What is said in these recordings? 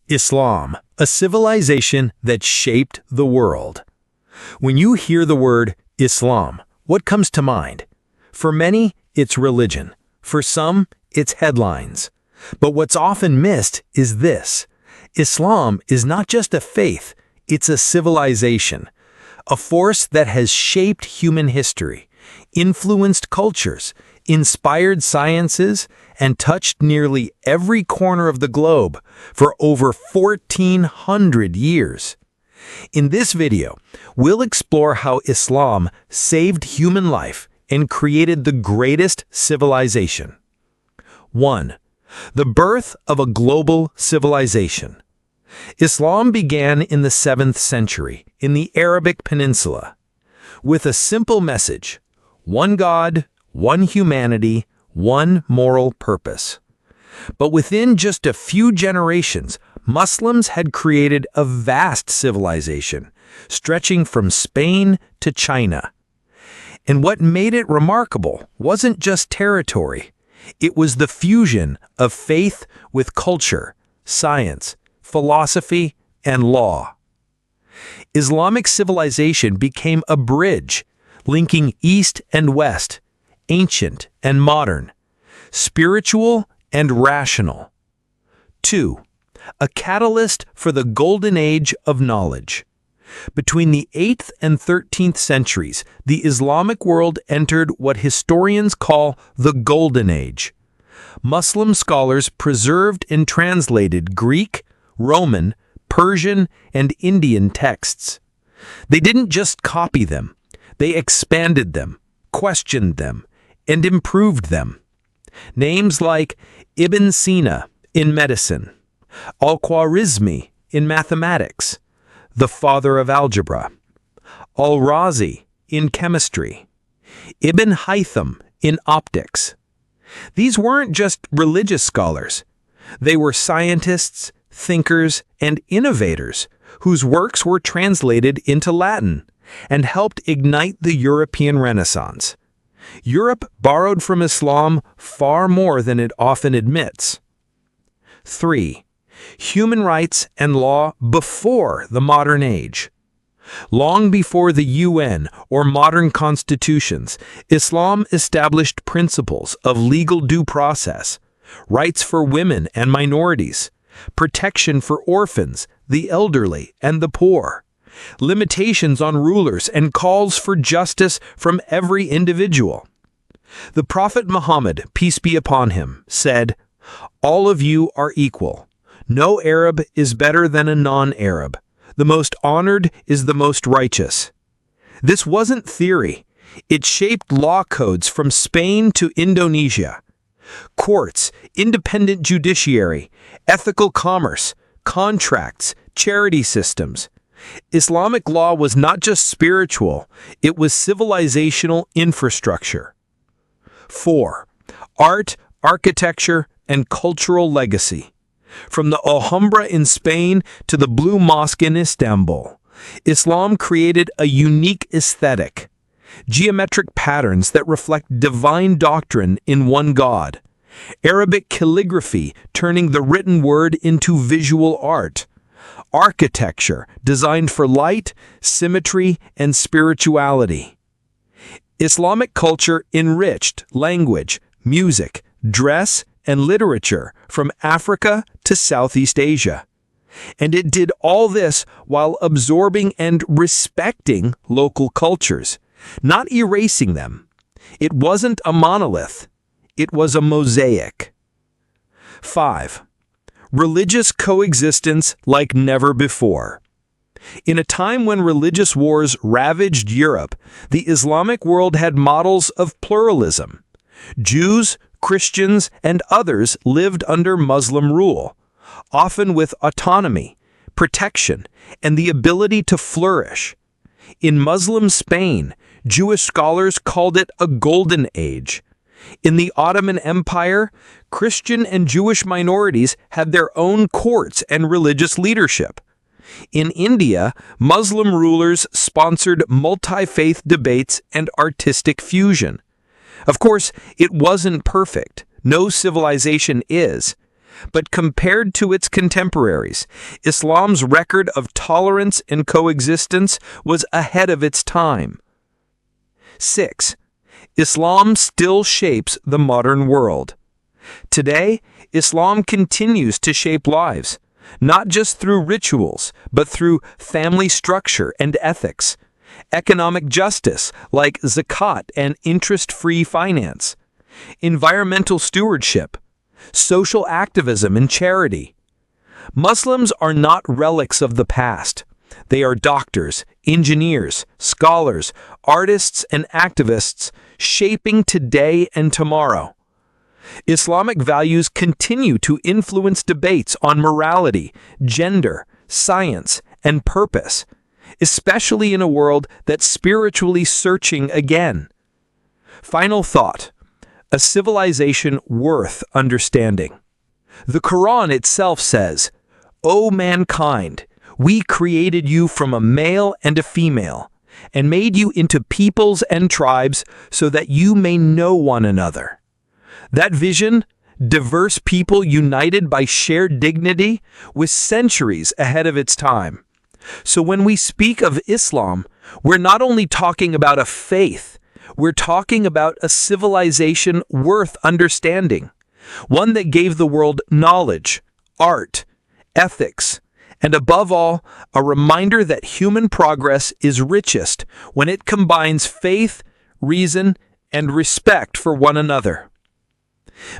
Islam, a civilization that shaped the world. When you hear the word Islam, what comes to mind? For many, it's religion. For some, it's headlines. But what's often missed is this. Islam is not just a faith, it's a civilization. A force that has shaped human history, influenced cultures, inspired sciences, and touched nearly every corner of the globe for over 1,400 years. In this video, we'll explore how Islam saved human life and created the greatest civilization. 1. The birth of a global civilization. Islam began in the 7th century in the Arabic Peninsula with a simple message: one God, one humanity, one moral purpose. But within just a few generations, Muslims had created a vast civilization, stretching from Spain to China. And what made it remarkable wasn't just territory. It was the fusion of faith with culture, science, philosophy, and law. Islamic civilization became a bridge, linking East and West, ancient and modern, spiritual and rational. 2. A catalyst for the golden age of knowledge. Between the 8th and 13th centuries, the Islamic world entered what historians call the Golden Age. Muslim scholars preserved and translated Greek, Roman, Persian, and Indian texts. They didn't just copy them, they expanded them, questioned them, and improved them. Names like Ibn Sina in medicine, Al-Khwarizmi in mathematics, the father of algebra, Al-Razi in chemistry, Ibn Haytham in optics. These weren't just religious scholars. They were scientists, thinkers, and innovators whose works were translated into Latin and helped ignite the European Renaissance. Europe borrowed from Islam far more than it often admits. 3. Human rights and law before the modern age. Long before the UN or modern constitutions, Islam established principles of legal due process, rights for women and minorities, protection for orphans, the elderly, and the poor, limitations on rulers, and calls for justice from every individual. The Prophet Muhammad, peace be upon him, said, "All of you are equal. No Arab is better than a non-Arab. The most honored is the most righteous." This wasn't theory. It shaped law codes from Spain to Indonesia. Courts, independent judiciary, ethical commerce, contracts, charity systems. Islamic law was not just spiritual, it was civilizational infrastructure. 4. Art, architecture, and cultural legacy. From the Alhambra in Spain to the Blue Mosque in Istanbul, Islam created a unique aesthetic. Geometric patterns that reflect divine doctrine in one God. Arabic calligraphy turning the written word into visual art. Architecture designed for light, symmetry, and spirituality. Islamic culture enriched language, music, dress, and literature from Africa to Southeast Asia. And it did all this while absorbing and respecting local cultures, not erasing them. It wasn't a monolith. It was a mosaic. 5. Religious coexistence like never before. In a time when religious wars ravaged Europe, the Islamic world had models of pluralism. Jews, Christians, and others lived under Muslim rule, often with autonomy, protection, and the ability to flourish. In Muslim Spain, Jewish scholars called it a golden age. In the Ottoman Empire, Christian and Jewish minorities had their own courts and religious leadership. In India, Muslim rulers sponsored multi-faith debates and artistic fusion. Of course, it wasn't perfect. No civilization is. But compared to its contemporaries, Islam's record of tolerance and coexistence was ahead of its time. 6. Islam still shapes the modern world. Today, Islam continues to shape lives, not just through rituals, but through family structure and ethics, economic justice like zakat and interest-free finance, environmental stewardship, social activism and charity. Muslims are not relics of the past. They are doctors, engineers, scholars, artists, and activists shaping today and tomorrow. Islamic values continue to influence debates on morality, gender, science, and purpose, especially in a world that's spiritually searching again. Final thought: a civilization worth understanding. The Quran itself says, "O mankind, we created you from a male and a female, and made you into peoples and tribes so that you may know one another." That vision, diverse people united by shared dignity, was centuries ahead of its time. So when we speak of Islam, we're not only talking about a faith, we're talking about a civilization worth understanding, one that gave the world knowledge, art, ethics, and above all, a reminder that human progress is richest when it combines faith, reason, and respect for one another.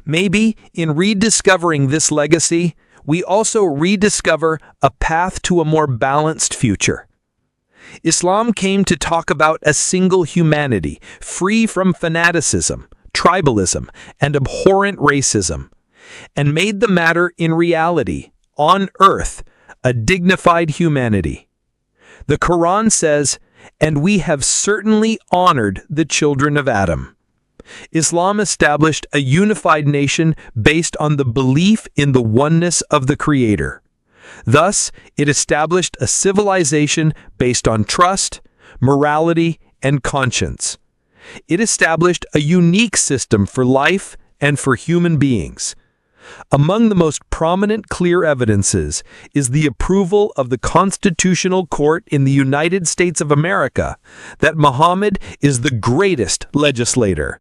Maybe, in rediscovering this legacy, we also rediscover a path to a more balanced future. Islam came to talk about a single humanity, free from fanaticism, tribalism, and abhorrent racism, and made the matter in reality, on earth, a dignified humanity. The Quran says, "And we have certainly honored the children of Adam." Islam established a unified nation based on the belief in the oneness of the Creator. Thus, it established a civilization based on trust, morality, and conscience. It established a unique system for life and for human beings. Among the most prominent clear evidences is the approval of the Constitutional Court in the United States of America that Muhammad is the greatest legislator.